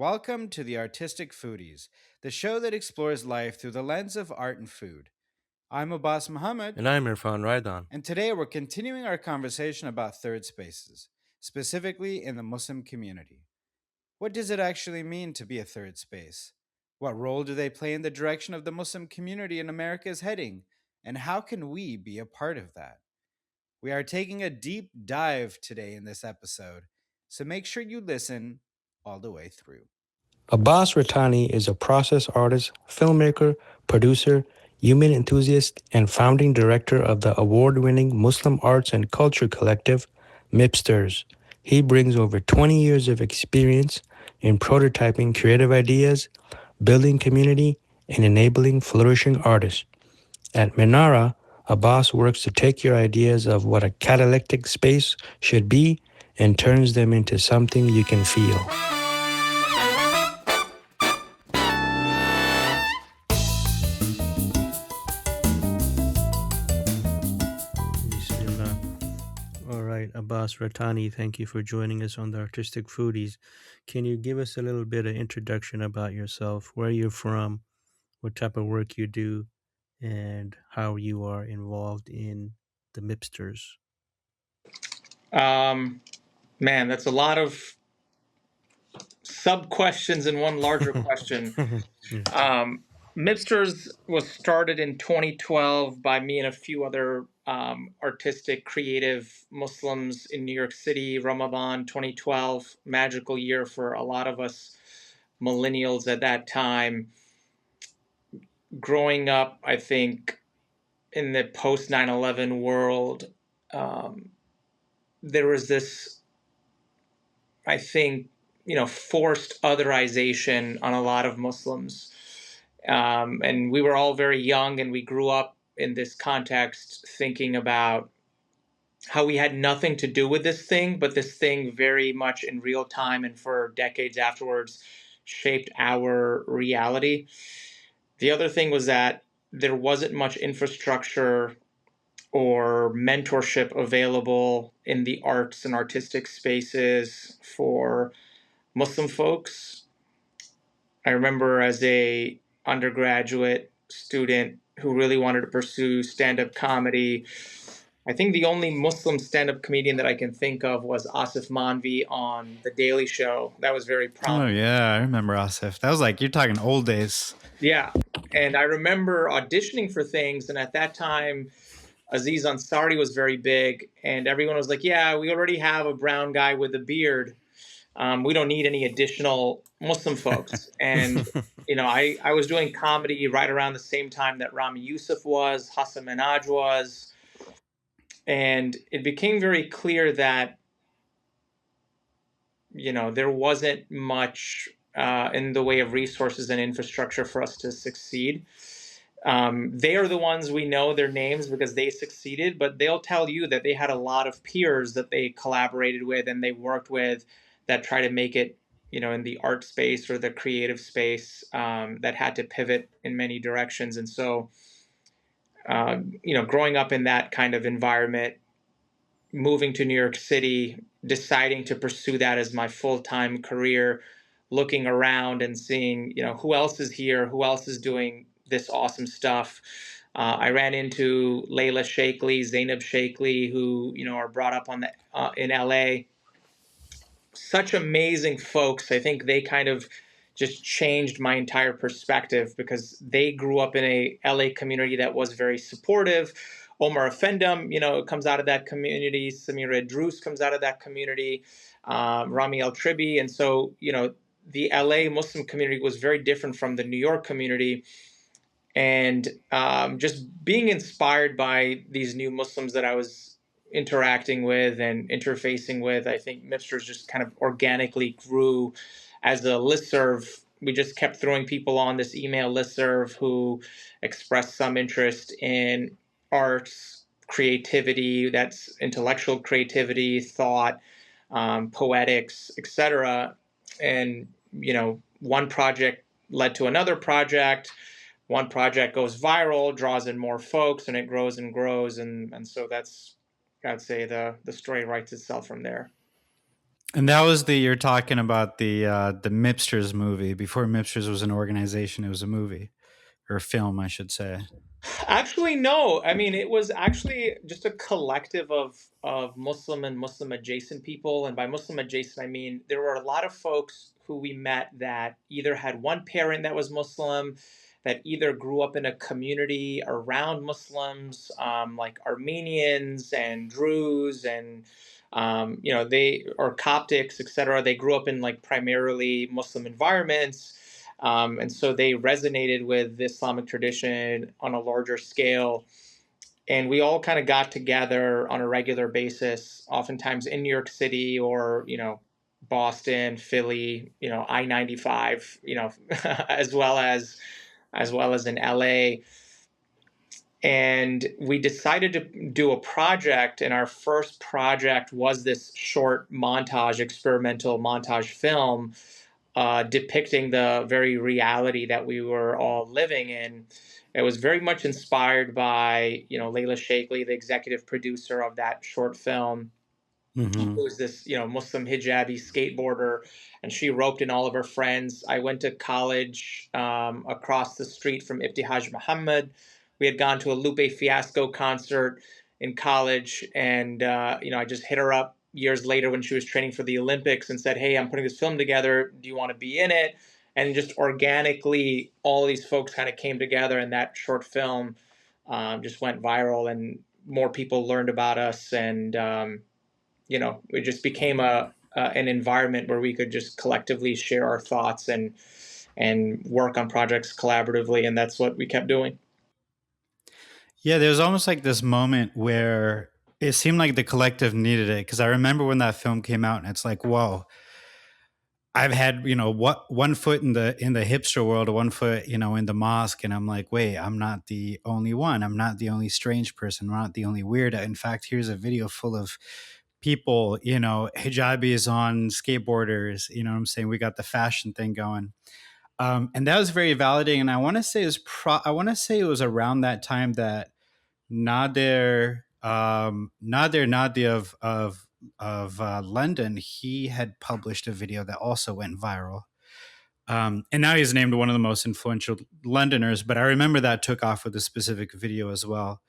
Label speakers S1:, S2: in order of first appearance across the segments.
S1: Welcome to the Artistic Foodies, the show that explores life through the lens of art and food. I'm Abbas Mohamed,
S2: And I'm Irfan Rydhan.
S1: and today we're continuing our conversation about third spaces, specifically in the Muslim community. What does it actually mean to be a third space? What role do they play in the direction of the Muslim community in America is heading? And how can we be a part of that? We are taking a deep dive today in this episode, so make sure you listen all the way through.
S3: Abbas Rattani is a process artist, filmmaker, producer, human enthusiast, and founding director of the award-winning Muslim arts and culture collective, Mipsterz. He brings over 20 years of experience in prototyping creative ideas, building community, and enabling flourishing artists. At Minara, Abbas works to take your ideas of what a catalytic space should be and turns them into something you can feel.
S2: Bismillah. All right, Abbas Rattani, thank you for joining us on the Artistic Foodies. Can you give us a little bit of introduction about yourself, where you're from, what type of work you do, and how you are involved in the Mipsters?
S4: Um, Man, that's a lot of sub questions in one larger question.
S2: Yeah.
S4: Mipsterz was started in 2012 by me and a few other artistic, creative Muslims in New York City. Ramadan 2012, magical year for a lot of us millennials at that time. Growing up, I think, in the post 9/11 world, um, there was this, I think, forced otherization on a lot of Muslims. And we were all very young, and we grew up in this context thinking about how we had nothing to do with this thing, but this thing very much in real time and for decades afterwards shaped our reality. The other thing was that there wasn't much infrastructure or mentorship available in the arts and artistic spaces for Muslim folks. I remember as a undergraduate student who really wanted to pursue stand-up comedy. I think the only Muslim stand-up comedian that I can think of was Asif Manvi on The Daily Show. That was very
S1: Oh
S4: prominent.
S1: yeah, I remember Asif. That was like you're talking old days.
S4: Yeah. And I remember auditioning for things, and at that time, Aziz Ansari was very big, and everyone was like, "Yeah, we already have a brown guy with a beard. We don't need any additional Muslim folks." And I was doing comedy right around the same time that Rami Youssef was, Hassan Minaj was, and it became very clear that there wasn't much in the way of resources and infrastructure for us to succeed. They are the ones we know their names because they succeeded, but they'll tell you that they had a lot of peers that they collaborated with and they worked with that try to make it, in the art space or the creative space, that had to pivot in many directions. And so, growing up in that kind of environment, moving to New York City, deciding to pursue that as my full-time career, looking around and seeing, who else is here, who else is doing this awesome stuff. I ran into Layla Shakely, Zainab Shakely, who are brought up on the in LA. Such amazing folks. I think they kind of just changed my entire perspective because they grew up in a LA community that was very supportive. Omar Effendum, comes out of that community. Samira Drus comes out of that community. Rami El Tribi. And so, the LA Muslim community was very different from the New York community. And just being inspired by these new Muslims that I was interacting with and interfacing with, I think Mipsterz just kind of organically grew as a listserv. We just kept throwing people on this email listserv who expressed some interest in arts, creativity, that's intellectual creativity, thought, poetics, etc. And, one project led to another project. One project goes viral, draws in more folks, and it grows and grows. And so that's, I'd say, the story writes itself from there.
S1: And that was you're talking about the Mipsterz movie. Before Mipsterz was an organization, it was a movie or a film, I should say.
S4: Actually, no. I mean, it was actually just a collective of Muslim and Muslim adjacent people. And by Muslim adjacent, I mean there were a lot of folks who we met that either had one parent that was Muslim, that either grew up in a community around Muslims, like Armenians and Druze and they or Coptics, etc. They grew up in like primarily Muslim environments, and so they resonated with the Islamic tradition on a larger scale. And we all kind of got together on a regular basis, oftentimes in New York City or, Boston, Philly, I-95, as well as in LA. And we decided to do a project, and our first project was this short montage, experimental montage film, depicting the very reality that we were all living in. It was very much inspired by, Layla Shakely, the executive producer of that short film,
S1: Mm-hmm.
S4: who was this, Muslim hijabi skateboarder, and she roped in all of her friends. I went to college across the street from Ibtihaj Mohamed. We had gone to a Lupe Fiasco concert in college, and I just hit her up years later when she was training for the Olympics and said, "Hey, I'm putting this film together. Do you want to be in it?" And just organically, all these folks kind of came together, and that short film just went viral, and more people learned about us, and it just became an environment where we could just collectively share our thoughts and work on projects collaboratively, and that's what we kept doing.
S1: Yeah, there was almost like this moment where it seemed like the collective needed it, because I remember when that film came out, and it's like, whoa, I've had what one foot in the hipster world, one foot in the mosque, and I'm like, wait, I'm not the only one. I'm not the only strange person. I'm not the only weirdo. In fact, here's a video full of people, hijabis on skateboarders. You know what I'm saying? We got the fashion thing going. And that was very validating. And I want to say it was around that time that Nadir Nadi of London, he had published a video that also went viral. And now he's named one of the most influential Londoners. But I remember that took off with a specific video as well.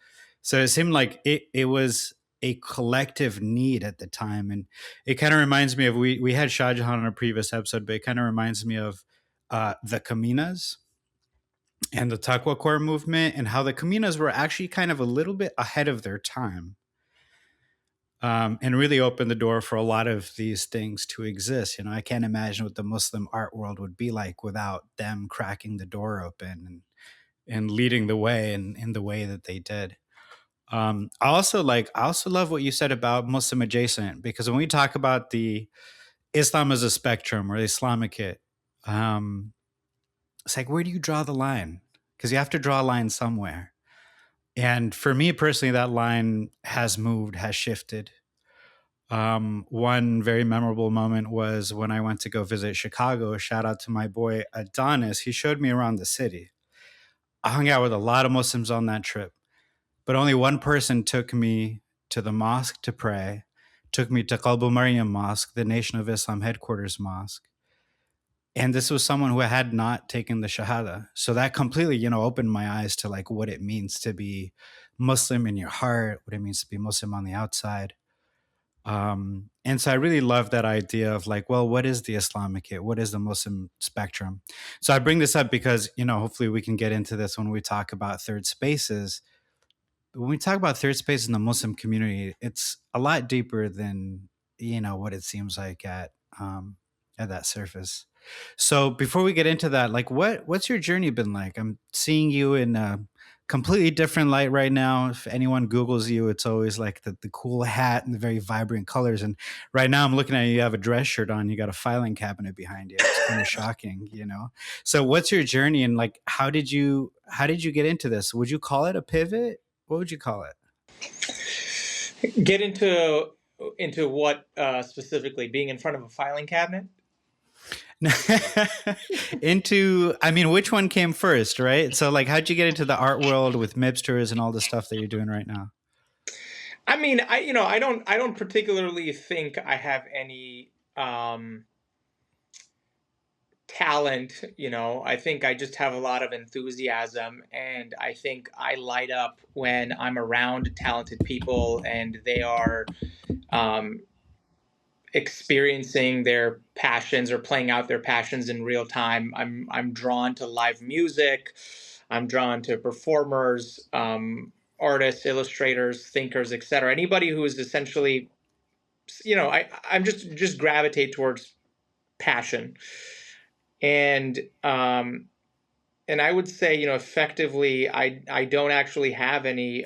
S1: So it seemed like it was a collective need at the time. And it kind of reminds me of, we had Shah Jahan on a previous episode, but it kind of reminds me of the Kaminas and the Taqwa Core movement, and how the Kaminas were actually kind of a little bit ahead of their time, and really opened the door for a lot of these things to exist. I can't imagine what the Muslim art world would be like without them cracking the door open and leading the way in the way that they did. I also love what you said about Muslim adjacent, because when we talk about the Islam as a spectrum or the Islamicate, it's like, where do you draw the line? Because you have to draw a line somewhere. And for me personally, that line has moved, has shifted. One very memorable moment was when I went to go visit Chicago. Shout out to my boy Adonis. He showed me around the city. I hung out with a lot of Muslims on that trip, but only one person took me to the mosque to pray, took me to Qalbu Maryam Mosque, the Nation of Islam headquarters mosque. And this was someone who had not taken the Shahada. So that completely, opened my eyes to like what it means to be Muslim in your heart, what it means to be Muslim on the outside. And so I really love that idea of like, well, what is the Islamicate? What is the Muslim spectrum? So I bring this up because, hopefully we can get into this when we talk about third spaces. When we talk about third space in the Muslim community, it's a lot deeper than, what it seems like at that surface. So before we get into that, like what's your journey been like? I'm seeing you in a completely different light right now. If anyone Googles you, it's always like the cool hat and the very vibrant colors. And right now I'm looking at you have a dress shirt on, you got a filing cabinet behind you. It's kind of shocking, So what's your journey, and like how did you get into this? Would you call it a pivot? What would you call it?
S4: Get into what specifically? Being in front of a filing cabinet?
S1: Which one came first, right? So like, how'd you get into the art world with Mipsterz and all the stuff that you're doing right now?
S4: I mean, I don't particularly think I have any um, talent. I think I just have a lot of enthusiasm, and I think I light up when I'm around talented people and they are um, experiencing their passions or playing out their passions in real time. I'm drawn to live music. I'm drawn to performers, artists, illustrators, thinkers, etc. Anybody who is essentially, I'm just gravitate towards passion. And and I would say, effectively, I don't actually have any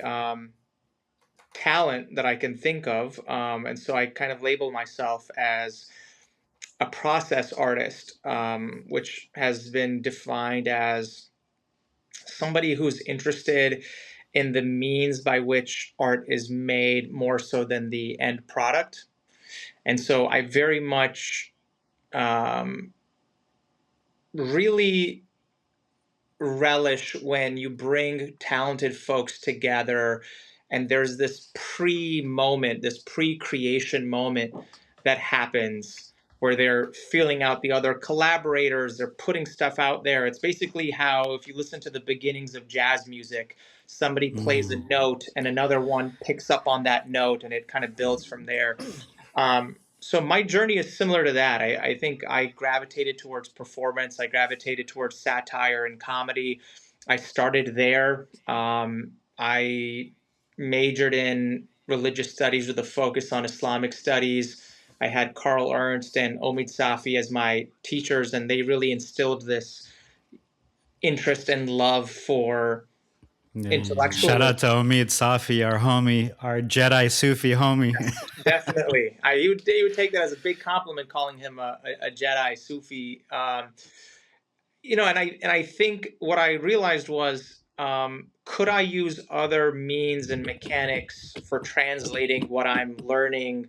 S4: talent that I can think of, and so I kind of label myself as a process artist, which has been defined as somebody who's interested in the means by which art is made more so than the end product. And so I very much um, really relish when you bring talented folks together and there's this pre-moment, this pre-creation moment that happens where they're feeling out the other collaborators, they're putting stuff out there. It's basically how, if you listen to the beginnings of jazz music, somebody plays a note and another one picks up on that note and it kind of builds from there. So my journey is similar to that. I think I gravitated towards performance. I gravitated towards satire and comedy. I started there. I majored in religious studies with a focus on Islamic studies. I had Carl Ernst and Omid Safi as my teachers, and they really instilled this interest and love for
S1: Yeah. Shout
S4: intellectualism.
S1: out to Omid Safi, our homie, our Jedi Sufi homie.
S4: Definitely. You would take that as a big compliment, calling him a Jedi Sufi. And I think what I realized was, could I use other means and mechanics for translating what I'm learning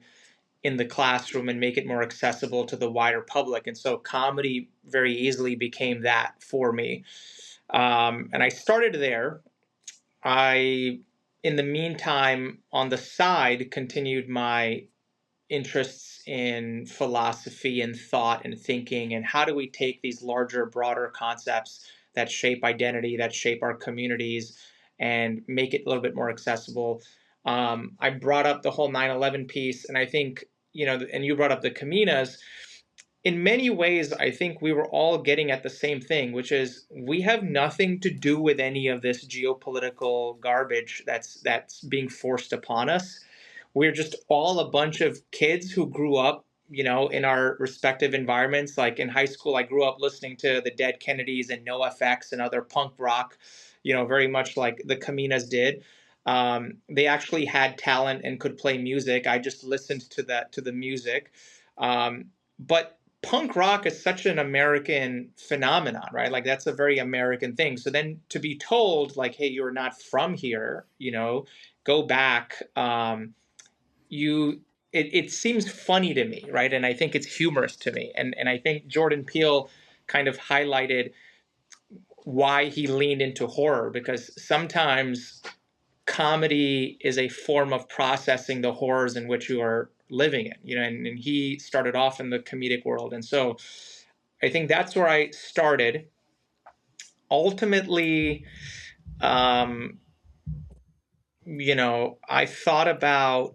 S4: in the classroom and make it more accessible to the wider public? And so comedy very easily became that for me. And I started there. In the meantime, on the side, continued my interests in philosophy and thought and thinking, and how do we take these larger, broader concepts that shape identity, that shape our communities, and make it a little bit more accessible. I brought up the whole 9/11 piece, and I think, and you brought up the Caminas. In many ways, I think we were all getting at the same thing, which is we have nothing to do with any of this geopolitical garbage that's being forced upon us. We're just all a bunch of kids who grew up, in our respective environments. Like in high school, I grew up listening to the Dead Kennedys and NoFX and other punk rock, very much like the Caminas did. They actually had talent and could play music. I just listened to the music. But punk rock is such an American phenomenon, right? Like that's a very American thing. So then to be told like, hey, you're not from here, go back. It seems funny to me, right? And I think it's humorous to me. And I think Jordan Peele kind of highlighted why he leaned into horror, because sometimes comedy is a form of processing the horrors in which you are living in, and he started off in the comedic world. And so I think that's where I started. Ultimately, I thought about,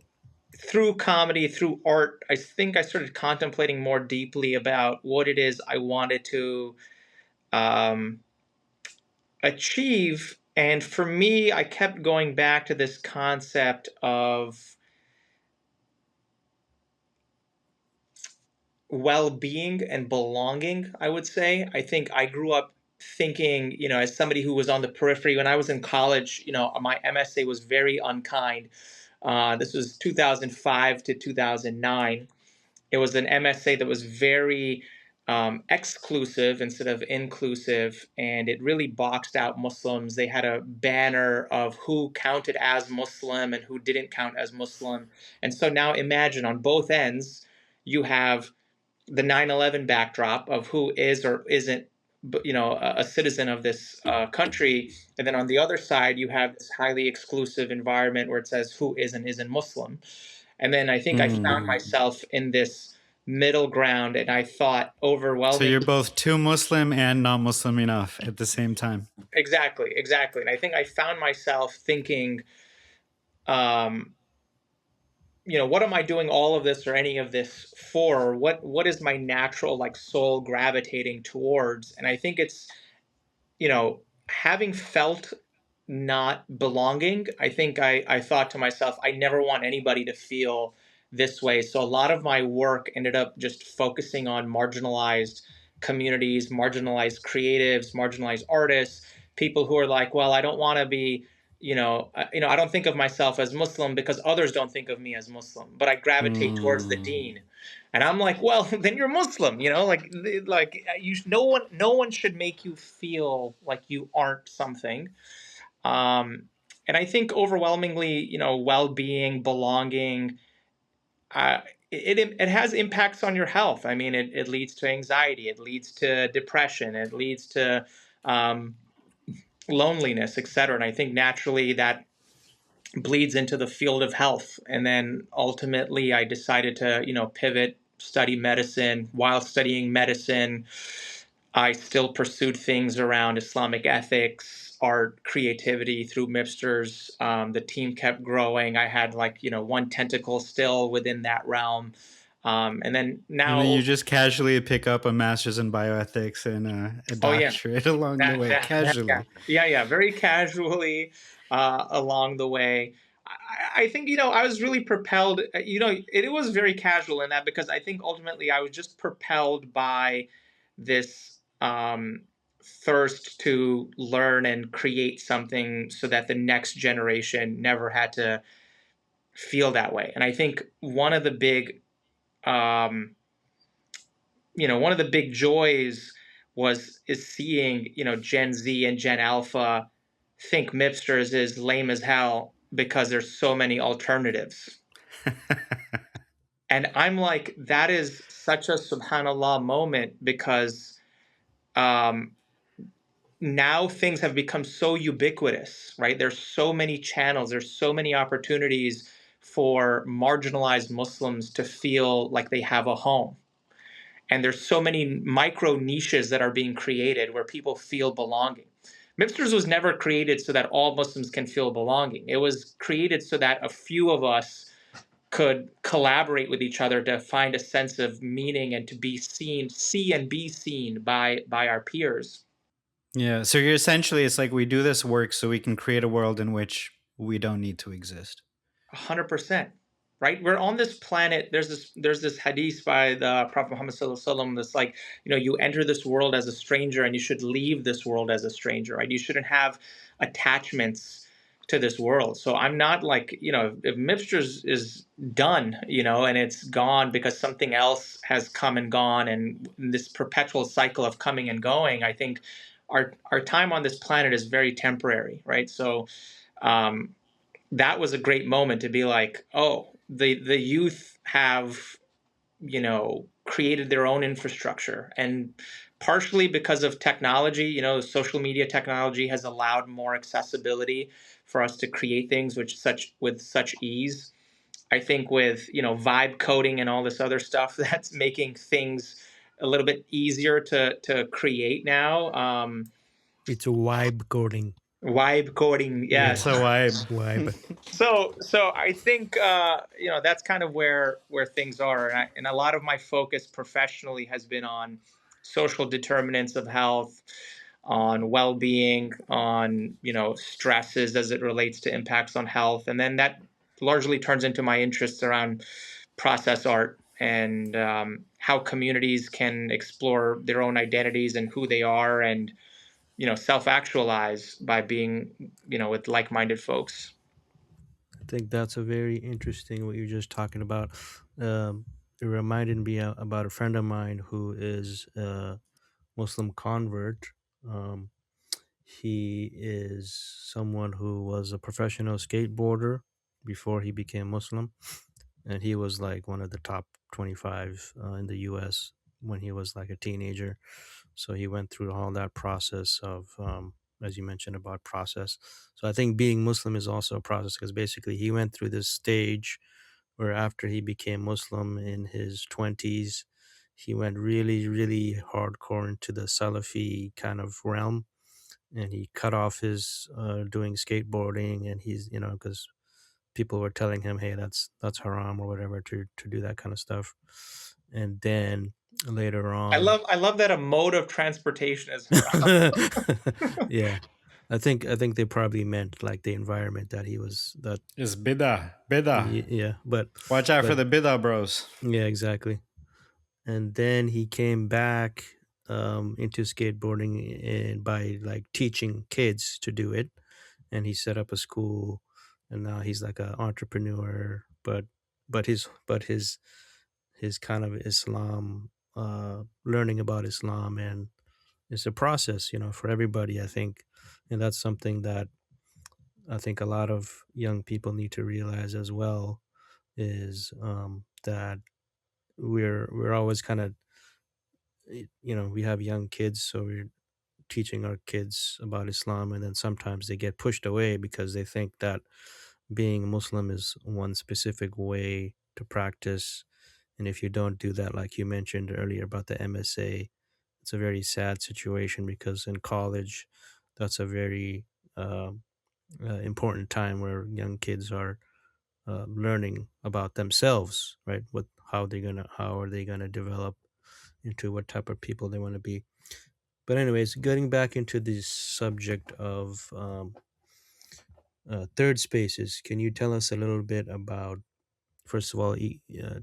S4: through comedy, through art, I think I started contemplating more deeply about what it is I wanted to um, achieve. And for me, I kept going back to this concept of well-being and belonging, I would say. I think I grew up thinking, as somebody who was on the periphery when I was in college, my MSA was very unkind. This was 2005 to 2009. It was an MSA that was very exclusive instead of inclusive, and it really boxed out Muslims. They had a banner of who counted as Muslim and who didn't count as Muslim. And so now imagine on both ends, you have the 9/11 backdrop of who is or isn't, a citizen of this country, and then on the other side you have this highly exclusive environment where it says who is and isn't Muslim. And then I think I found myself in this middle ground, and I thought
S1: So you're
S4: overwhelmingly.
S1: both too Muslim and not Muslim enough at the same time.
S4: Exactly. And I think I found myself thinking, um, what am I doing all of this or any of this for? Or what is my natural like soul gravitating towards? And I think it's, having felt not belonging, I think I thought to myself, I never want anybody to feel this way. So a lot of my work ended up just focusing on marginalized communities, marginalized creatives, marginalized artists, people who are like, well, I don't want to be, I don't think of myself as Muslim because others don't think of me as Muslim, but I gravitate towards the
S1: Mm.
S4: deen. And I'm like, well, then you're Muslim, no one should make you feel like you aren't something. Um, and I think overwhelmingly, well-being, belonging, uh, it has impacts on your health. I mean, it leads to anxiety, it leads to depression, it leads to um, loneliness, etc. And I think naturally that bleeds into the field of health. And then ultimately, I decided to, pivot, study medicine. While studying medicine, I still pursued things around Islamic ethics, art, creativity through Mipsterz. The team kept growing. I had like, one tentacle still within that realm. And then
S1: And then
S4: now,
S1: you just casually pick up a master's in bioethics and a
S4: oh yeah,
S1: doctorate along the
S4: that,
S1: way,
S4: that, that yeah,
S1: casually.
S4: yeah, very casually along the way. I think I was really propelled. It was very casual in that because I think ultimately I was just propelled by this thirst to learn and create something so that the next generation never had to feel that way. And I think um, one of the big joys is seeing Gen Z and Gen Alpha think Mipsters is lame as hell because there's so many alternatives. And I'm like, that is such a subhanallah moment because um, now things have become so ubiquitous, right? There's so many channels, there's so many opportunities for marginalized Muslims to feel like they have a home. And there's so many micro niches that are being created where people feel belonging. Mipsters was never created so that all Muslims can feel belonging. It was created so that a few of us could collaborate with each other to find a sense of meaning and to be seen, see and be seen by our peers.
S1: Yeah. So you're essentially, it's like we do this work so we can create a world in which we don't need to exist.
S4: 100%. Right? We're on this planet. There's this hadith by the Prophet Muhammad sallallahu alaihi wasallam that's like, you enter this world as a stranger and you should leave this world as a stranger, right? You shouldn't have attachments to this world. So I'm not like, if Mipsters is done, and it's gone because something else has come and gone, and this perpetual cycle of coming and going, I think our time on this planet is very temporary, right? So um, that was a great moment to be like, oh, the youth have, created their own infrastructure. And partially because of technology, social media technology has allowed more accessibility for us to create things with such ease. I think with, vibe coding and all this other stuff, that's making things a little bit easier to create now.
S2: It's a vibe coding.
S4: Vibe coding,
S2: Yeah,
S1: It's a
S4: yes.
S1: vibe.
S2: vibe.
S4: So I think that's kind of where things are, and a lot of my focus professionally has been on social determinants of health, on well-being, on stresses as it relates to impacts on health, and then that largely turns into my interests around process art and how communities can explore their own identities and who they are, and self-actualize by being with like-minded folks.
S2: I think that's a very interesting what you're just talking about. It reminded me about a friend of mine who is a Muslim convert. Um, he is someone who was a professional skateboarder before he became Muslim, and he was like one of the top 25 in the U.S. when he was like a teenager. So he went through all that process of, as you mentioned, about process. So I think being Muslim is also a process because basically he went through this stage where after he became Muslim in his 20s, he went really, really hardcore into the Salafi kind of realm, and he cut off his doing skateboarding, and he's, you know, because people were telling him, hey, that's haram or whatever to do that kind of stuff. And then later on,
S4: I love that a mode of transportation is haram.
S2: yeah, I think they probably meant like the environment that he was, that
S1: It's bidah.
S2: yeah, but
S1: Watch out for the bidah bros.
S2: yeah, exactly. And then he came back into skateboarding, and by like teaching kids to do it, and he set up a school, and now he's like an entrepreneur. But his kind of Islam, learning about Islam, and it's a process, you know, for everybody, I think. And that's something that I think a lot of young people need to realize as well, is that we're always kind of, you know, we have young kids, so we're teaching our kids about Islam, and then sometimes they get pushed away because they think that being Muslim is one specific way to practice. And if you don't do that, like you mentioned earlier about the MSA, it's a very sad situation, because in college, that's a very important time where young kids are learning about themselves, right? How are they gonna develop into what type of people they want to be. But anyways, getting back into the subject of third spaces, can you tell us a little bit about, first of all,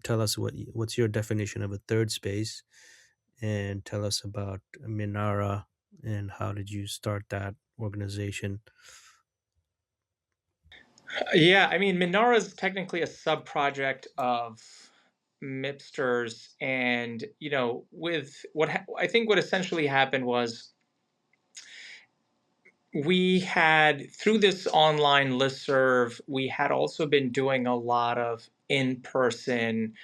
S2: tell us what's your definition of a third space, and tell us about Minara, and how did you start that organization?
S4: Yeah, I mean, Minara is technically a sub project of Mipsterz, and you know, with I think what essentially happened was we had, through this online listserv, we had also been doing a lot of in-person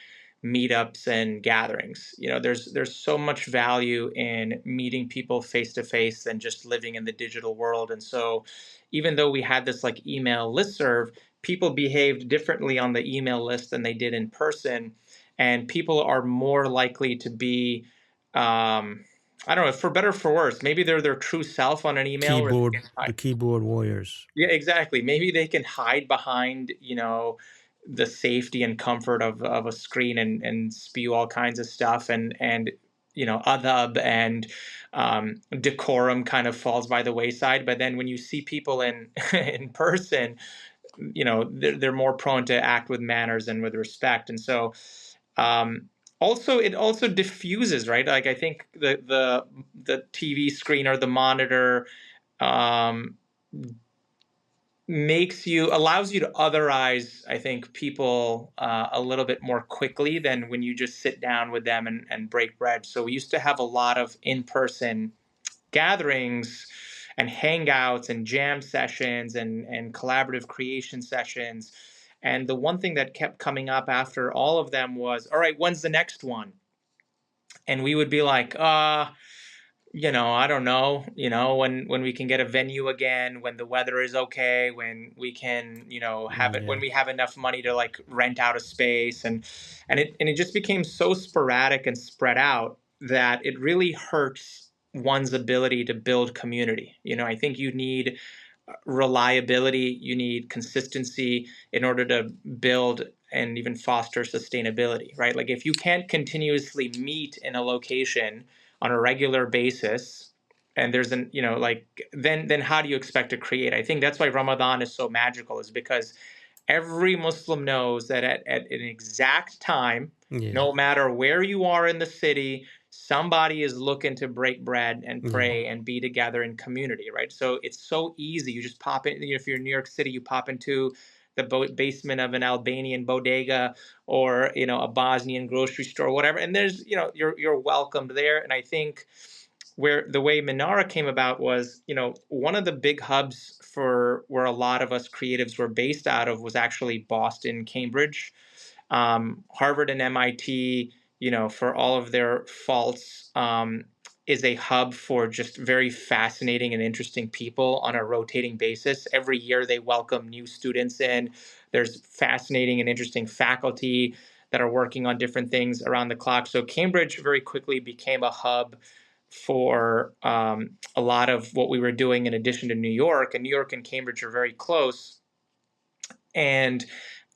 S4: meetups and gatherings. You know, there's so much value in meeting people face to face than just living in the digital world. And so even though we had this like email listserv, people behaved differently on the email list than they did in person. And people are more likely to be, I don't know, for better or for worse, maybe they're their true self on an email, where they
S2: Keyboard,
S4: can
S2: the
S4: hide.
S2: keyboard warriors.
S4: Yeah, exactly. Maybe they can hide behind, you know, the safety and comfort of a screen, and spew all kinds of stuff, and you know, adab and decorum kind of falls by the wayside. But then when you see people in in person, you know, they're more prone to act with manners and with respect. And so um, also, it also diffuses, right? Like I think the TV screen or the monitor um, allows you to otherize, I think, people a little bit more quickly than when you just sit down with them and break bread. So we used to have a lot of in-person gatherings and hangouts and jam sessions and collaborative creation sessions. And the one thing that kept coming up after all of them was, all right, when's the next one? And we would be like, you know, I don't know, you know, when we can get a venue again, when the weather is okay, when we can, you know, have it, when
S2: Yeah.
S4: we have enough money to like rent out a space. And it just became so sporadic and spread out that it really hurts one's ability to build community. You know, I think you need reliability, you need consistency in order to build and even foster sustainability, right? Like if you can't continuously meet in a location on a regular basis, and there's an, you know, like, then how do you expect to create? I think that's why Ramadan is so magical, is because every Muslim knows that at an exact time,
S2: Yeah.
S4: no matter where you are in the city, somebody is looking to break bread and
S2: Yeah.
S4: pray and be together in community, right? So it's so easy. You just pop in. If you're in New York City, you pop into the basement of an Albanian bodega, or you know, a Bosnian grocery store, whatever, and there's, you know, you're welcomed there. And I think where the way Minara came about was, you know, one of the big hubs for where a lot of us creatives were based out of was actually Boston, Cambridge, Harvard, and MIT. You know, for all of their faults, is a hub for just very fascinating and interesting people on a rotating basis. Every year they welcome new students in. There's fascinating and interesting faculty that are working on different things around the clock. So Cambridge very quickly became a hub for a lot of what we were doing in addition to New York. And New York and Cambridge are very close. And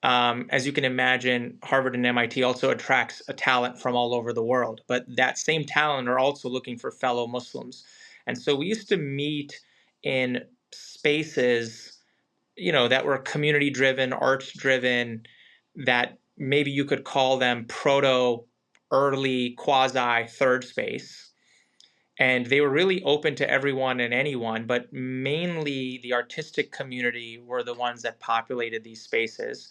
S4: as you can imagine, Harvard and MIT also attracts a talent from all over the world. But that same talent are also looking for fellow Muslims. And so we used to meet in spaces, that were community driven, arts driven, that maybe you could call them proto, early, quasi third space. And they were really open to everyone and anyone, but mainly the artistic community were the ones that populated these spaces.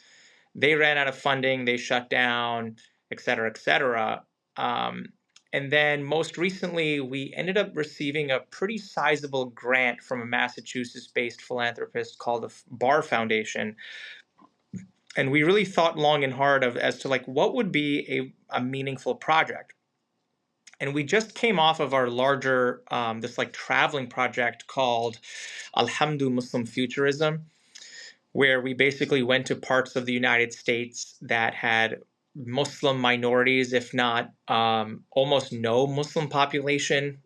S4: They ran out of funding, they shut down, et cetera, et cetera. And then most recently, we ended up receiving a pretty sizable grant from a Massachusetts based philanthropist called the Barr Foundation. And we really thought long and hard as to what would be a meaningful project. And we just came off of our larger, this traveling project called Alhamdu Muslim Futurism, where we basically went to parts of the United States that had Muslim minorities, if not almost no Muslim population,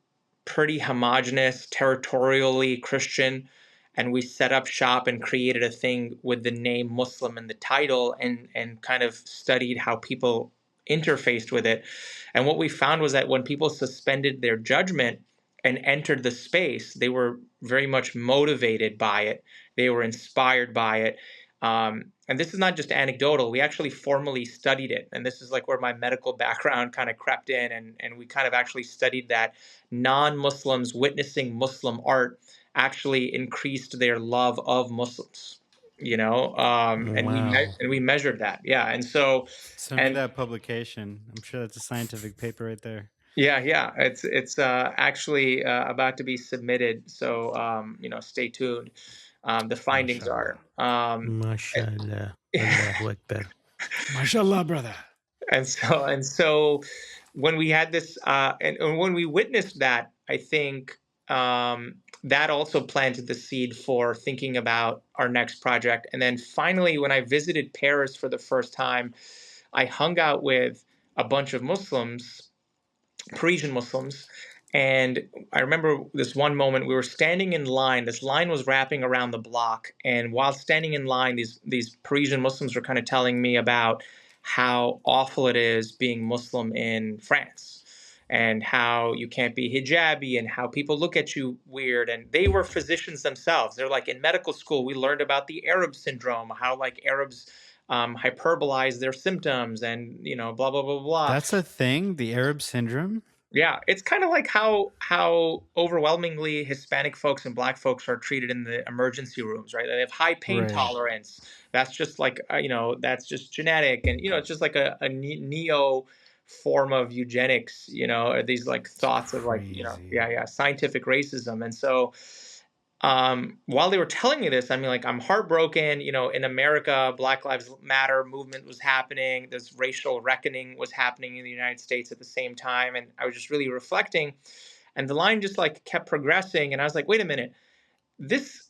S4: pretty homogenous, territorially Christian. And we set up shop and created a thing with the name Muslim in the title, and kind of studied how people interfaced with it. And what we found was that when people suspended their judgment and entered the space, they were very much motivated by it. They were inspired by it. And this is not just anecdotal. We actually formally studied it. And this is where my medical background kind of crept in. And we kind of actually studied that non-Muslims witnessing Muslim art actually increased their love of Muslims. And
S2: Wow.
S4: we measured that. Yeah. And so,
S1: Send me that publication. I'm sure that's a scientific paper right there.
S4: yeah, it's actually about to be submitted. So stay tuned. The findings are.
S2: MashaAllah. Allahu Akbar.
S1: Mashallah, brother.
S4: And so when we had this, and when we witnessed that, I think that also planted the seed for thinking about our next project. And then finally, when I visited Paris for the first time, I hung out with a bunch of Muslims, Parisian Muslims. And I remember this one moment, we were standing in line. This line was wrapping around the block. And while standing in line, these Parisian Muslims were kind of telling me about how awful it is being Muslim in France, and how you can't be hijabi, and how people look at you weird. And they were physicians themselves. They're in medical school, we learned about the Arab syndrome, how Arabs hyperbolize their symptoms, and blah blah blah blah.
S1: That's a thing, the Arab syndrome.
S4: Yeah, it's kind of like how overwhelmingly Hispanic folks and Black folks are treated in the emergency rooms, right? They have high pain tolerance. That's just that's just genetic, and it's just a neo form of eugenics. These thoughts of scientific racism. And so while they were telling me this, I'm heartbroken. In America, Black Lives Matter movement was happening. This racial reckoning was happening in the United States at the same time. And I was just really reflecting. And the line just kept progressing. And I was like, wait a minute, this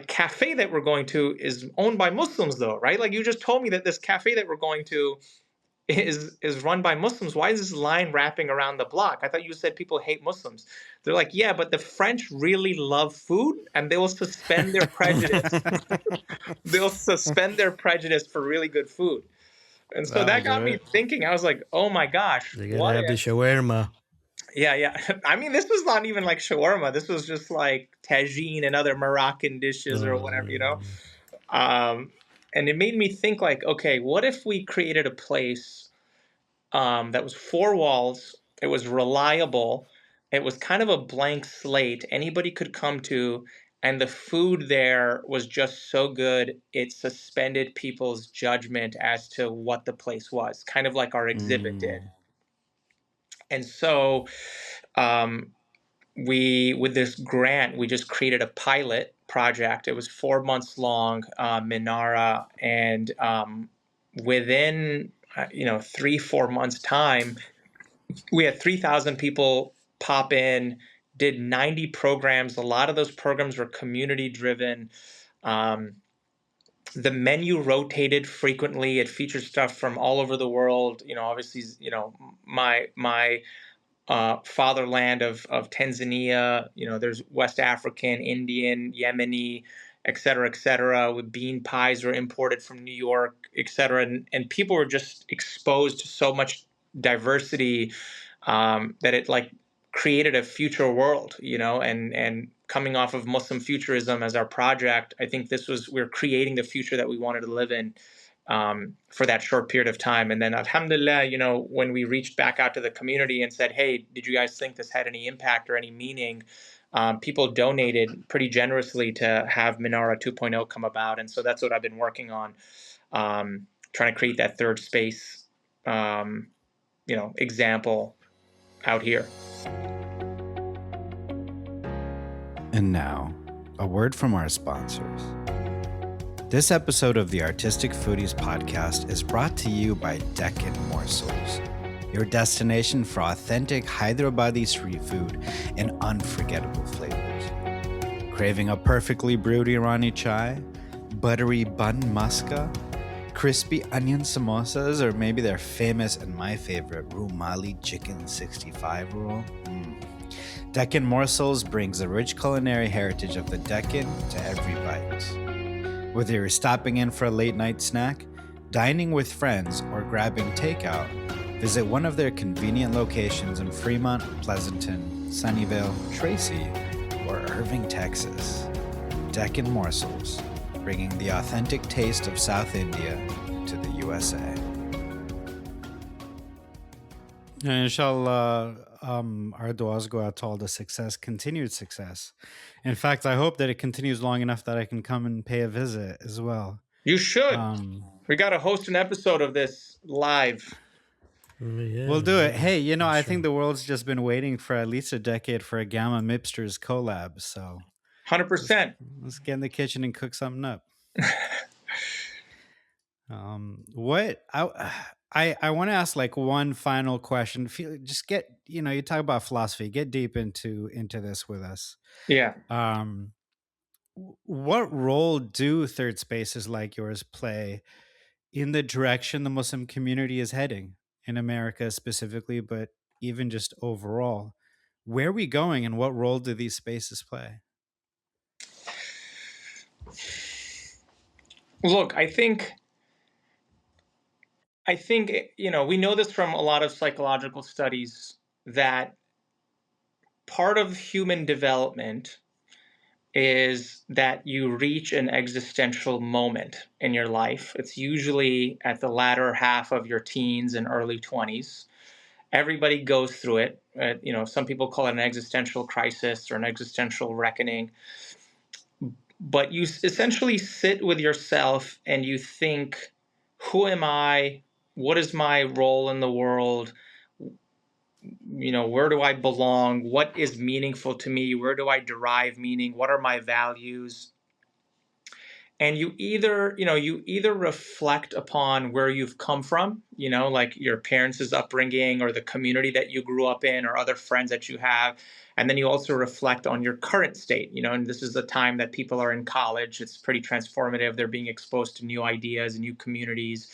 S4: cafe that we're going to is owned by Muslims though, right? You just told me that this cafe that we're going to is run by Muslims. Why is this line wrapping around the block? I thought you said people hate Muslims. They're like, yeah, but the French really love food, and they will suspend their prejudice. They'll suspend their prejudice for really good food. And so that got me thinking. I was like, oh my gosh.
S2: They gotta have the shawarma.
S4: Yeah. This was not even shawarma. This was just tagine and other Moroccan dishes or whatever, And it made me think okay, what if we created a place that was 4 walls, it was reliable, it was kind of a blank slate, anybody could come to, and the food there was just so good, it suspended people's judgment as to what the place was, kind of like our exhibit did. And so with this grant, we just created a pilot project. It was 4 months long, Minara, and within 3-4 months time, we had 3,000 people pop in, did 90 programs. A lot of those programs were community driven. The menu rotated frequently. It featured stuff from all over the world. Obviously, my fatherland of Tanzania. There's West African, Indian, Yemeni, et cetera, et cetera. With bean pies were imported from New York, et cetera, and people were just exposed to so much diversity that it like created a future world. And coming off of Muslim futurism as our project, I think we're creating the future that we wanted to live in. For that short period of time. And then alhamdulillah, when we reached back out to the community and said, hey, did you guys think this had any impact or any meaning? People donated pretty generously to have Minara 2.0 come about. And so that's what I've been working on, trying to create that third space, example out here.
S1: And now, a word from our sponsors. This episode of the Artistic Foodies podcast is brought to you by Deccan Morsels, your destination for authentic Hyderabadi street food and unforgettable flavors. Craving a perfectly brewed Irani chai, buttery bun muska, crispy onion samosas, or maybe their famous and my favorite Rumali chicken 65 roll? Deccan Morsels brings the rich culinary heritage of the Deccan to every bite. Whether you're stopping in for a late night snack, dining with friends, or grabbing takeout, visit one of their convenient locations in Fremont, Pleasanton, Sunnyvale, Tracy, or Irving, Texas. Deccan Morsels, bringing the authentic taste of South India to the USA. Inshallah, our duas go out to all the continued success. In fact, I hope that it continues long enough that I can come and pay a visit as well.
S4: You should. We got to host an episode of this live.
S2: Yeah,
S1: we'll do it. Hey, I
S2: sure.
S1: think the world's just been waiting for at least a decade for a GAMA Mipsterz collab. So
S4: 100%.
S1: Let's get in the kitchen and cook something up. What I want to ask like one final question. Just get, you talk about philosophy, get deep into this with us.
S4: Yeah.
S1: What role do third spaces like yours play in the direction the Muslim community is heading in America specifically, but even just overall? Where are we going and what role do these spaces play?
S4: Look, I think, we know this from a lot of psychological studies that part of human development is that you reach an existential moment in your life. It's usually at the latter half of your teens and early 20s. Everybody goes through it. Some people call it an existential crisis or an existential reckoning. But you essentially sit with yourself and you think, who am I? What is my role in the world? Where do I belong? What is meaningful to me? Where do I derive meaning? What are my values? And you either reflect upon where you've come from, like your parents' upbringing or the community that you grew up in or other friends that you have. And then you also reflect on your current state, and this is the time that people are in college. It's pretty transformative. They're being exposed to new ideas, new communities,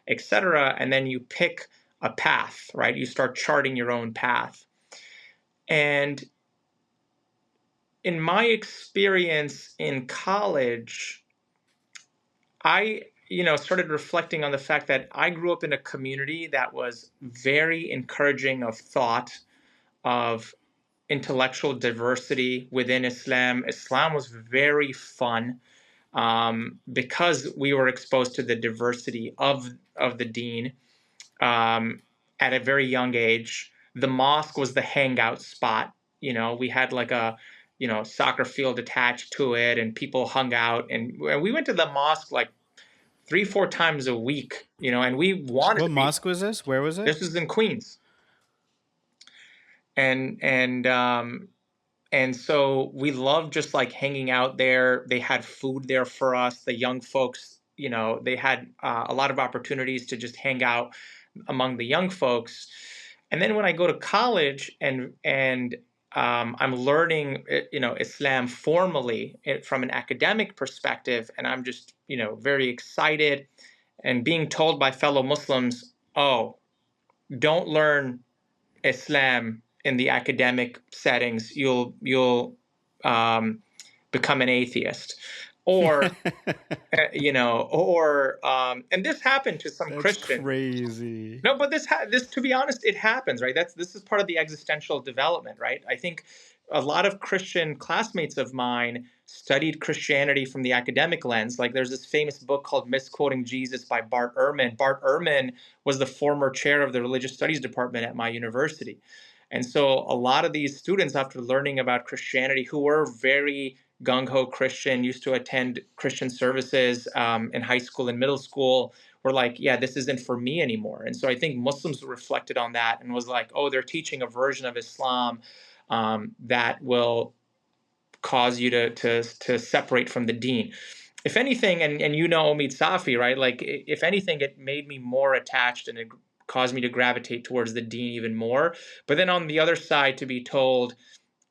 S4: etc. And then you pick a path, right? You start charting your own path. And in my experience in college, I started reflecting on the fact that I grew up in a community that was very encouraging of thought, of intellectual diversity within Islam. Islam was very fun because we were exposed to the diversity of the deen at a very young age. The mosque was the hangout spot. We had like a soccer field attached to it, and people hung out, and we went to the mosque like 3-4 times a week, and we wanted.
S1: What mosque was this? Where was it?
S4: This was in Queens. And so we loved just like hanging out there. They had food there for us. The young folks, they had a lot of opportunities to just hang out among the young folks. And then when I go to college and I'm learning, Islam formally from an academic perspective, and I'm just, very excited and being told by fellow Muslims, oh, don't learn Islam in the academic settings. You'll become an atheist, or and this happened to some
S1: That's
S4: Christian.
S1: crazy.
S4: No, but this, to be honest, it happens, right? This is part of the existential development, right? I think a lot of Christian classmates of mine studied Christianity from the academic lens. Like, there's this famous book called Misquoting Jesus by Bart Ehrman. Bart Ehrman was the former chair of the religious studies department at my university. And so a lot of these students, after learning about Christianity, who were very gung-ho Christian, used to attend Christian services in high school and middle school, were like, yeah, this isn't for me anymore. And so I think Muslims reflected on that and was like, oh, they're teaching a version of Islam that will cause you to separate from the deen. If anything, and Omid Safi, right? Like, if anything, it made me more attached, and it caused me to gravitate towards the deen even more. But then on the other side, to be told,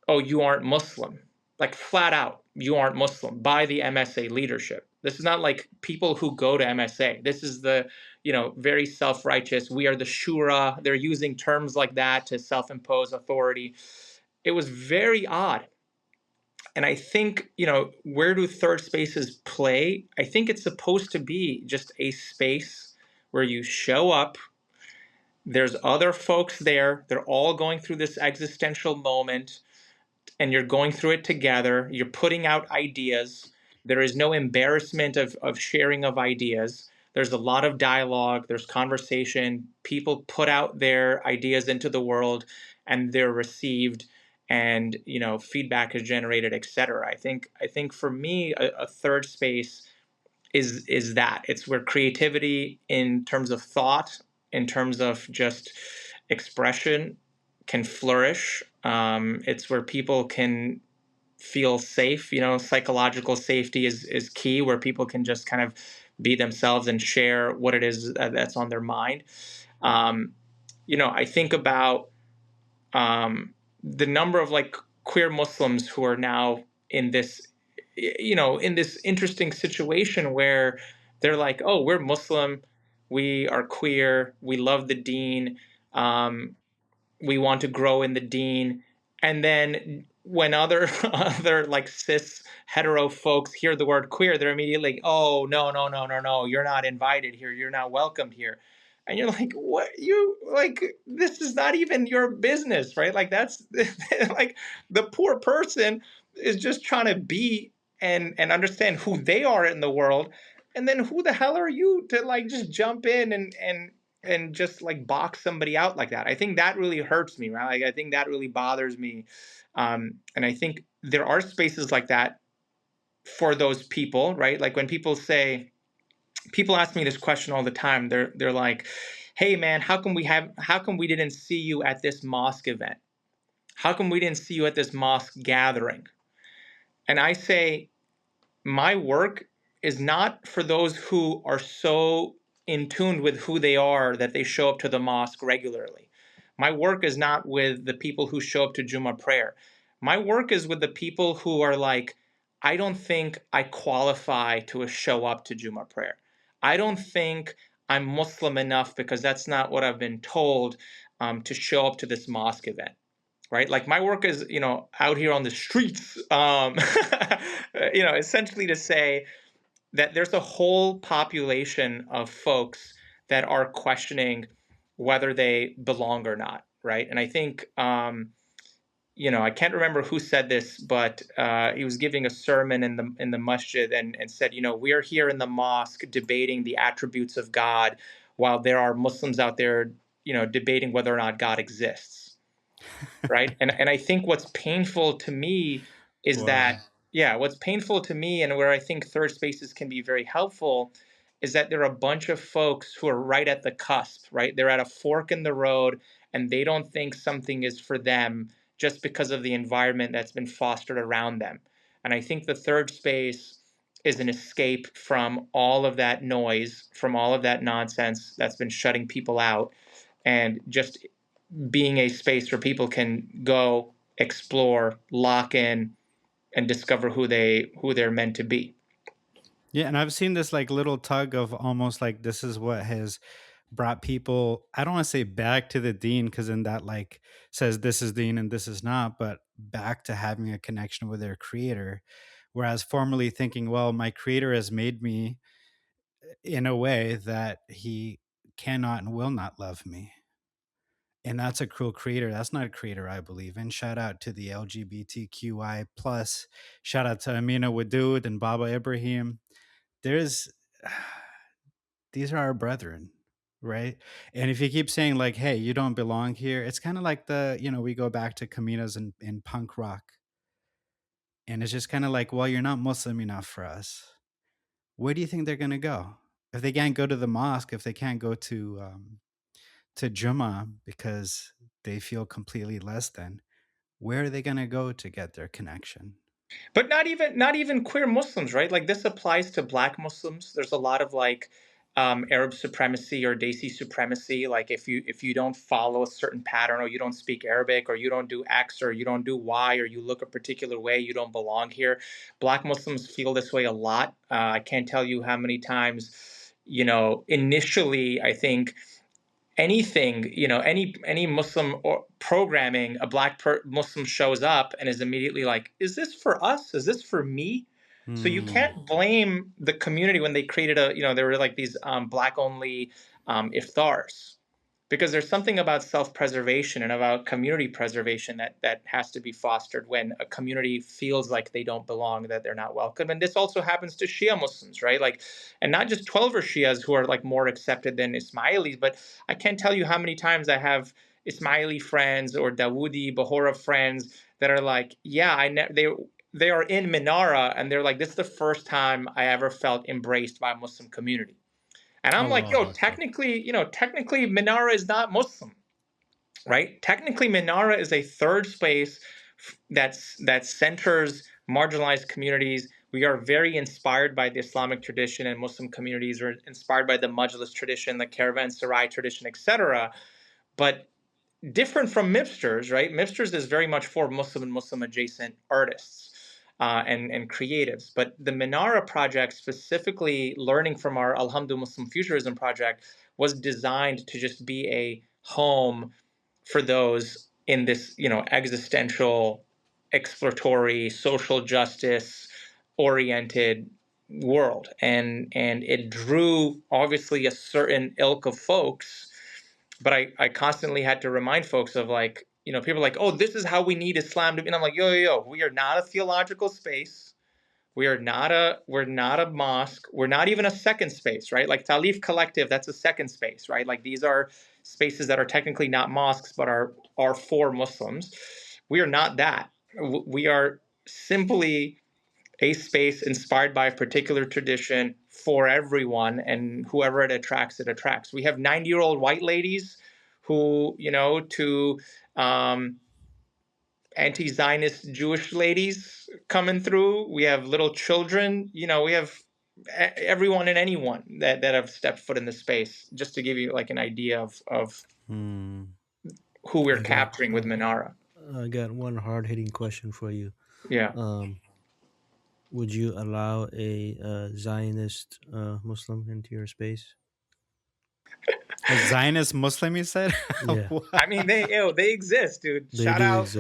S4: oh, you aren't Muslim, like flat out, you aren't Muslim by the MSA leadership. This is not like people who go to MSA. This is the, very self-righteous. We are the shura. They're using terms like that to self-impose authority. It was very odd. And I think, where do third spaces play? I think it's supposed to be just a space where you show up. There's other folks there. They're all going through this existential moment, and you're going through it together. You're putting out ideas. There is no embarrassment of sharing of ideas. There's a lot of dialogue. There's conversation. People put out their ideas into the world, and they're received, and feedback is generated, etc. I think for me, a third space is that it's where creativity, in terms of thought, in terms of just expression, can flourish. It's where people can feel safe. Psychological safety is key, where people can just kind of be themselves and share what it is that's on their mind. I think about the number of like queer Muslims who are now in this, in this interesting situation where they're like, oh, we're Muslim, we are queer, we love the deen, we want to grow in the deen. And then when other other like cis hetero folks hear the word queer, they're immediately like, oh, no, no, no, no, no, you're not invited here, you're not welcomed here. And you're like, what? You like, this is not even your business, right? Like, that's like, the poor person is just trying to be and understand who they are in the world. And then who the hell are you to like just jump in and just like box somebody out like that? I think that really hurts me, right? Like, I think that really bothers me. And I think there are spaces like that for those people, right? Like, when people ask me this question all the time. They're like, hey man, how come we didn't see you at this mosque event? How come we didn't see you at this mosque gathering? And I say, my work is not for those who are so in tune with who they are that they show up to the mosque regularly. My work is not with the people who show up to Jummah prayer. My work is with the people who are like, I don't think I qualify to show up to Jummah prayer. I don't think I'm Muslim enough, because that's not what I've been told, to show up to this mosque event. Right? Like, my work is, out here on the streets, essentially to say that there's a whole population of folks that are questioning whether they belong or not, right? And I think, I can't remember who said this, but he was giving a sermon in the masjid and said, we are here in the mosque debating the attributes of God, while there are Muslims out there, debating whether or not God exists. Right. And I think what's painful to me is
S1: Wow.
S4: that, yeah, what's painful to me, and where I think third spaces can be very helpful, is that there are a bunch of folks who are right at the cusp, right? They're at a fork in the road, and they don't think something is for them just because of the environment that's been fostered around them. And I think the third space is an escape from all of that noise, from all of that nonsense that's been shutting people out, and just being a space where people can go, explore, lock in, and discover who they're meant to be.
S1: Yeah, and I've seen this like little tug of almost like this is what has brought people, I don't want to say back to the Dean, because then that like says this is Dean and this is not, but back to having a connection with their creator. Whereas formerly thinking, well, my creator has made me in a way that he cannot and will not love me. And that's a cruel creator. That's not a creator I believe in. Shout out to the LGBTQI plus. Shout out to Amina Wadud and Baba Ibrahim. There's these are our brethren, right? And if you keep saying like, hey, you don't belong here, it's kind of like we go back to Caminas in punk rock. And it's just kind of like, well, you're not Muslim enough for us. Where do you think they're going to go? If they can't go to the mosque, if they can't go to Jummah because they feel completely less than, where are they going to go to get their connection?
S4: But not even queer Muslims, right? Like this applies to Black Muslims. There's a lot of like Arab supremacy or Desi supremacy. Like if you don't follow a certain pattern, or you don't speak Arabic, or you don't do X, or you don't do Y, or you look a particular way, you don't belong here. Black Muslims feel this way a lot. I can't tell you how many times, initially I think anything, any Muslim or programming, a Black Muslim shows up and is immediately like, is this for us? Is this for me? So you can't blame the community when they created there were like these Black only iftars, because there's something about self-preservation and about community preservation that has to be fostered when a community feels like they don't belong, that they're not welcome. And this also happens to Shia Muslims, right? Like, and not just 12er Shias who are like more accepted than Ismailis, but I can't tell you how many times I have Ismaili friends or Dawoodi, Bahora friends that are like, yeah, they are in Minara, and they're like, this is the first time I ever felt embraced by a Muslim community. And I'm like,
S1: Allah Akbar.
S4: technically Minara is not Muslim, right? Technically, Minara is a third space that centers marginalized communities. We are very inspired by the Islamic tradition and Muslim communities. We're inspired by the Majlis tradition, the Caravanserai tradition, etc. But different from Mipsterz, right? Mipsterz is very much for Muslim and Muslim adjacent artists and creatives. But the Minara project, specifically learning from our Alhamdu Muslim Futurism project, was designed to just be a home for those in this, existential, exploratory, social justice oriented world. And it drew obviously a certain ilk of folks, but I constantly had to remind folks of like, people are like, oh, this is how we need Islam to be. And I'm like, yo, we are not a theological space. We're not a mosque. We're not even a second space, right? Like Talif Collective, that's a second space, right? Like these are spaces that are technically not mosques, but are for Muslims. We are not that. We are simply a space inspired by a particular tradition for everyone, and whoever it attracts, it attracts. We have 90-year-old white ladies who, to anti-Zionist Jewish ladies coming through. We have little children. We have everyone and anyone that have stepped foot in the space, just to give you like an idea of who we're capturing with Minara.
S2: I got one hard-hitting question for you.
S4: Yeah.
S2: Would you allow a Zionist Muslim into your space?
S1: A Zionist Muslim, you said?
S2: Yeah.
S4: I mean, they exist, dude. Shout out.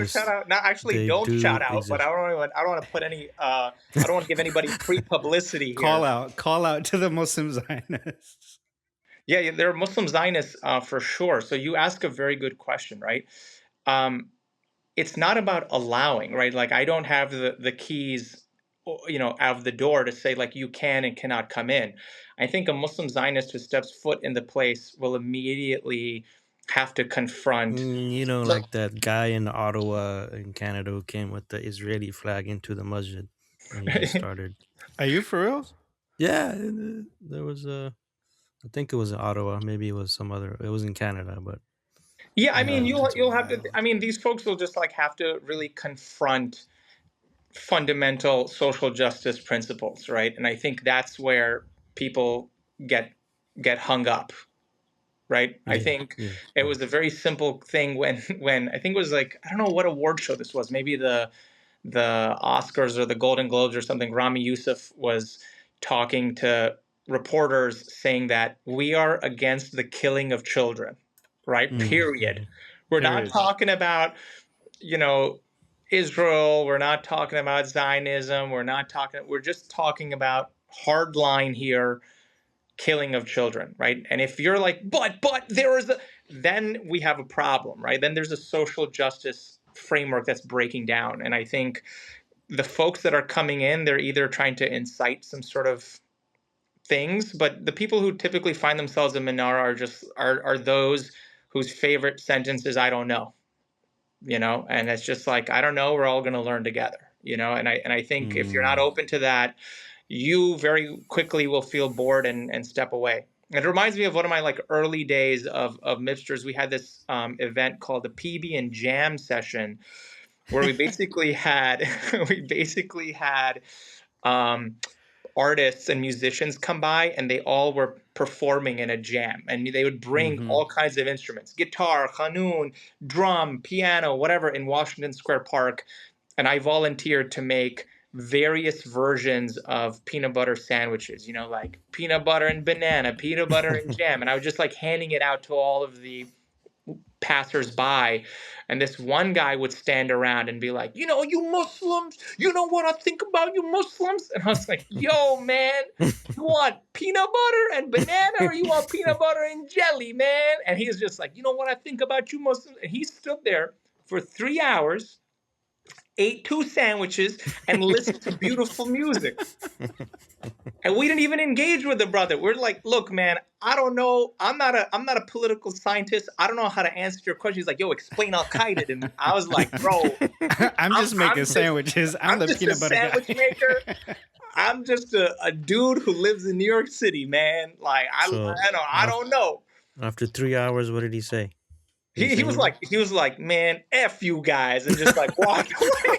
S4: Not actually, don't shout out, but I don't want to put any. I don't want to give anybody free publicity here.
S1: Call out to the Muslim Zionists.
S4: Yeah, there are Muslim Zionists for sure. So you ask a very good question, right? It's not about allowing, right? Like I don't have the keys, out of the door to say like you can and cannot come in. I think a Muslim Zionist who steps foot in the place will immediately have to confront.
S2: Like that guy in Ottawa in Canada who came with the Israeli flag into the masjid when he just started.
S1: Are you for real?
S2: Yeah, there was I think it was in Ottawa. Maybe it was some other. It was in Canada, but
S4: yeah, I mean, you'll have to. I mean, these folks will just like have to really confront fundamental social justice principles, right? And I think that's where people get hung up. right? I
S2: Yes,
S4: think
S2: yes,
S4: it
S2: yes.
S4: was a very simple thing when I think it was like, I don't know what award show this was, maybe the Oscars or the Golden Globes or something. Rami Youssef was talking to reporters saying that we are against the killing of children, right? Period.
S2: Mm-hmm.
S4: We're not
S1: Period.
S4: talking about, you know, Israel. We're not talking about Zionism. We're just talking about hard line here, killing of children, right? And if you're like, but there is a, then we have a problem, right? Then there's a social justice framework that's breaking down. And I think the folks that are coming in, they're either trying to incite some sort of things, but the people who typically find themselves in Minara are those whose favorite sentence is "I don't know," and it's just like, I don't know. We're all going to learn together, and I think if you're not
S2: Mm.
S4: open to that, you very quickly will feel bored and step away. It reminds me of one of my like early days of Mipsterz. We had this event called the PB and Jam session, where we basically had um, artists and musicians come by, and they all were performing in a jam, and they would bring
S1: Mm-hmm.
S4: all kinds of instruments: guitar, qanun, drum, piano, whatever, in Washington Square Park. And I volunteered to make various versions of peanut butter sandwiches, like peanut butter and banana, peanut butter and jam. And I was just like handing it out to all of the passersby, and this one guy would stand around and be like, you Muslims, you know what I think about you Muslims? And I was like, yo, man, you want peanut butter and banana, or you want peanut butter and jelly, man? And he was just like, you know what I think about you Muslims? And he stood there for 3 hours, ate 2 sandwiches, and listened to beautiful music. And we didn't even engage with the brother. We're like, look, man, I don't know. I'm not a political scientist. I don't know how to answer your question. He's like, yo, explain Al Qaeda to me. I was like, bro,
S1: I'm just making sandwiches. I'm the
S4: I'm just a
S1: peanut butter
S4: sandwich
S1: guy.
S4: maker. I'm just a dude who lives in New York City, man. Like,
S2: So
S4: I don't know.
S2: after 3 hours, what did he say? Did
S4: He
S2: say
S4: he was
S2: anything?
S4: like, man, F you guys, and just like walked away.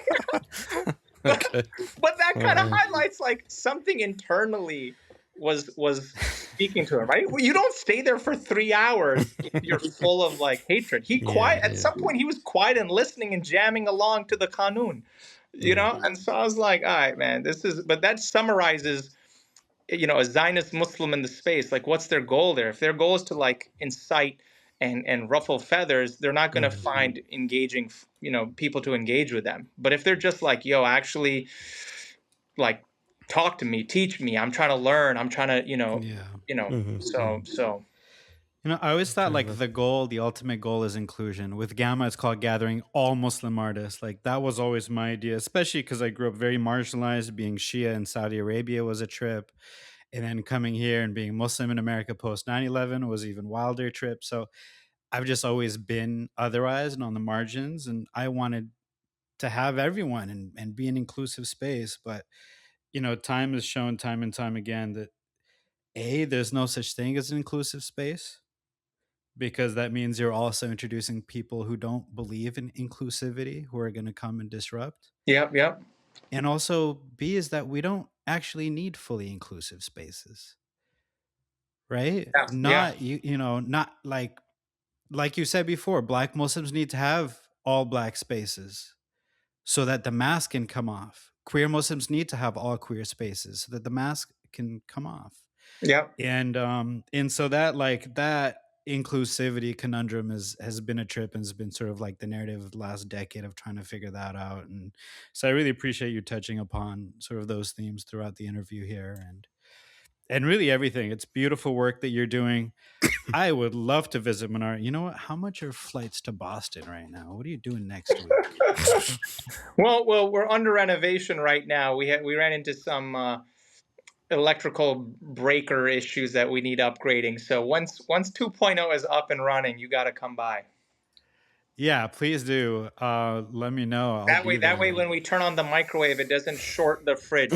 S2: Okay.
S4: But that
S2: All
S4: kind of
S2: right.
S4: highlights like something internally was speaking to him, right? Well, you don't stay there for 3 hours if you're full of like hatred.
S2: Yeah,
S4: At
S2: yeah,
S4: some point he was quiet and listening and jamming along to the qanun,
S2: yeah.
S4: and so I was like, all right, man, but that summarizes, a Zionist Muslim in the space. Like, what's their goal there? If their goal is to like incite and ruffle feathers, they're not going to
S2: Mhm.
S4: find engaging, people to engage with them. But if they're just like, yo, actually, like, talk to me, teach me, I'm trying to learn, I'm trying to,
S1: Yeah.
S2: Mhm.
S4: so
S1: I always thought
S2: Kind of
S1: like
S2: a
S1: the goal, the ultimate goal is inclusion. With GAMA, it's called gathering all Muslim artists. Like that was always my idea, especially because I grew up very marginalized. Being Shia in Saudi Arabia was a trip. And then coming here and being Muslim in America post 9/11 was even wilder trip. So I've just always been otherized and on the margins. And I wanted to have everyone and be an inclusive space. But, time has shown time and time again that there's no such thing as an inclusive space because that means you're also introducing people who don't believe in inclusivity who are going to come and disrupt.
S4: yep.
S1: And also, B, is that we don't actually need fully inclusive spaces, right?
S4: Yeah.
S1: Not not like you said before, Black Muslims need to have all Black spaces so that the mask can come off. Queer Muslims need to have all queer spaces so that the mask can come off.
S4: Yep.
S1: And so that inclusivity conundrum has been a trip and has been sort of like the narrative of the last decade of trying to figure that out. And so I really appreciate you touching upon sort of those themes throughout the interview here and really everything. It's beautiful work that you're doing. I would love to visit Minara. You know what? How much are flights to Boston right now? What are you doing next week?
S4: Well, we're under renovation right now. We ran into some electrical breaker issues that we need upgrading. So once 2.0 is up and running, you got to come by.
S1: Yeah, please do. Let me know. I'll
S4: That
S1: be
S4: way,
S1: there.
S4: when we turn on the microwave, it doesn't short the fridge.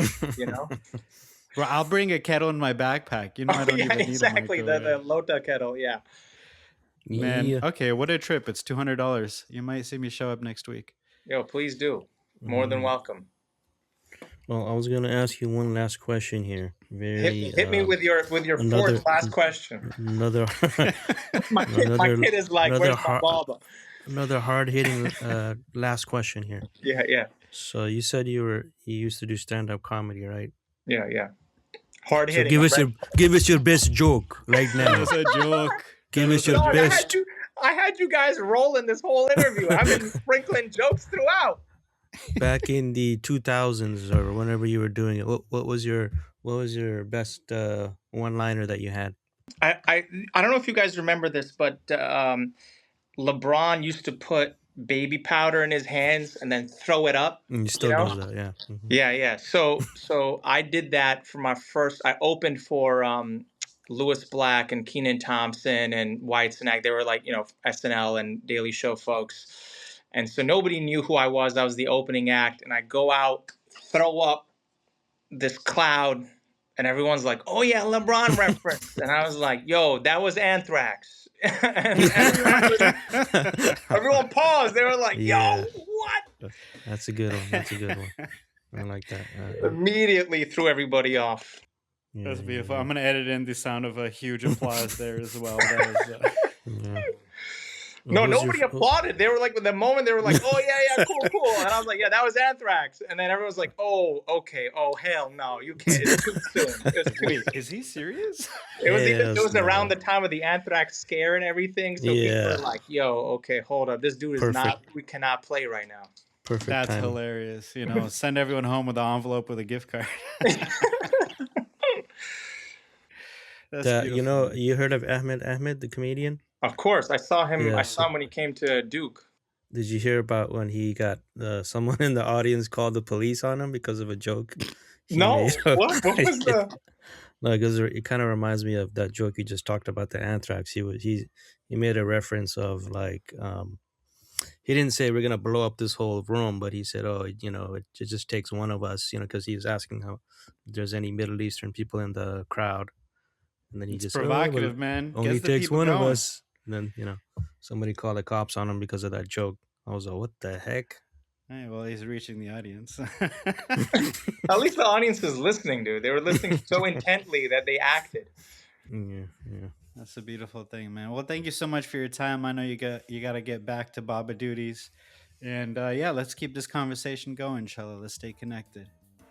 S1: Bro, I'll bring a kettle in my backpack. I
S4: Oh
S1: don't
S4: yeah,
S1: even need a
S4: exactly. The
S1: microwave.
S4: Lota kettle. Yeah.
S1: Man,
S2: Yeah.
S1: okay, what a trip. It's $200. You might see me show up next week.
S4: Yo, please do. More than
S2: Mm.
S4: welcome.
S2: Well, I was gonna ask you one last question here.
S4: Hit me with your
S2: Another
S4: fourth last question.
S2: another
S4: My kid is like,
S2: another
S4: where's my baba?
S2: another hard hitting last question here.
S4: Yeah.
S2: So you said you used to do stand up comedy, right?
S4: Yeah. Hard
S2: So
S4: hitting.
S2: give us your best joke right now.
S1: That's a joke.
S2: Give us your best.
S4: I had you guys rolling this whole interview. I've been sprinkling jokes throughout.
S2: Back in the 2000s or whenever you were doing it, what was your best one liner that you had?
S4: I don't know if you guys remember this, but LeBron used to put baby powder in his hands and then throw it up.
S2: And he still does that, yeah. Mm-hmm.
S4: Yeah. So I did that for my first. I opened for Lewis Black and Kenan Thompson and Whitesnake. They were like, SNL and Daily Show folks. And so nobody knew who I was. I was the opening act. And I go out, throw up this cloud, and everyone's like, oh, yeah, LeBron reference. And I was like, yo, that was anthrax. And everyone paused. They were like, yo, what?
S2: That's a good one. I like that.
S4: Immediately threw everybody off.
S1: Yeah, that's beautiful. Yeah. I'm going to edit in the sound of a huge applause there as well.
S4: No, nobody applauded. They were like, the moment they were like, oh, yeah, cool. And I was like, yeah, that was anthrax. And then everyone's like, oh, okay. Oh, hell no, you can't. It's too soon.
S1: Wait, is he serious?
S4: It was around the time of the anthrax scare and everything. So people were like, yo, okay, hold up. This dude is we cannot play right now.
S2: Perfect.
S1: That's timing. Hilarious. Send everyone home with an envelope with a gift card.
S2: You heard of Ahmed, the comedian?
S4: Of course, I saw him. Yeah, I saw him when he came to Duke.
S2: Did you hear about when he got someone in the audience called the police on him because of a joke?
S4: No, what was the?
S2: No, because it kind of reminds me of that joke you just talked about, the anthrax. He made a reference of like he didn't say we're gonna blow up this whole room, but he said, it just takes one of us, because he was asking how if there's any Middle Eastern people in the crowd, and then he just
S1: provocative, man.
S2: Only takes one of us. And then, somebody called the cops on him because of that joke. I was like, what the heck?
S1: Hey, well, he's reaching the audience.
S4: At least the audience is listening, dude. They were listening so intently that they acted.
S2: Yeah.
S1: That's a beautiful thing, man. Well, thank you so much for your time. I know you got to get back to Baba duties. And let's keep this conversation going, inshallah. Let's stay connected.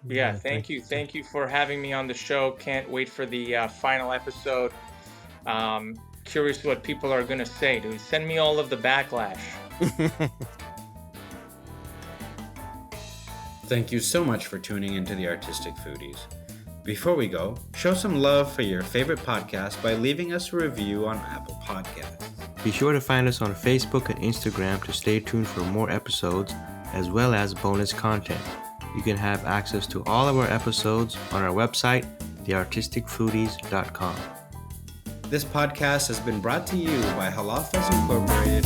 S4: Yeah, thank you. Thank you for having me on the show. Can't wait for the final episode. Curious what people are going to say, dude. Send me all of the backlash.
S1: Thank you so much for tuning into the Artistic Foodies. Before we go, show some love for your favorite podcast by leaving us a review on Apple Podcasts.
S2: Be sure to find us on Facebook and Instagram to stay tuned for more episodes as well as bonus content. You can have access to all of our episodes on our website, theartisticfoodies.com.
S1: This podcast has been brought to you by HalalFest Incorporated.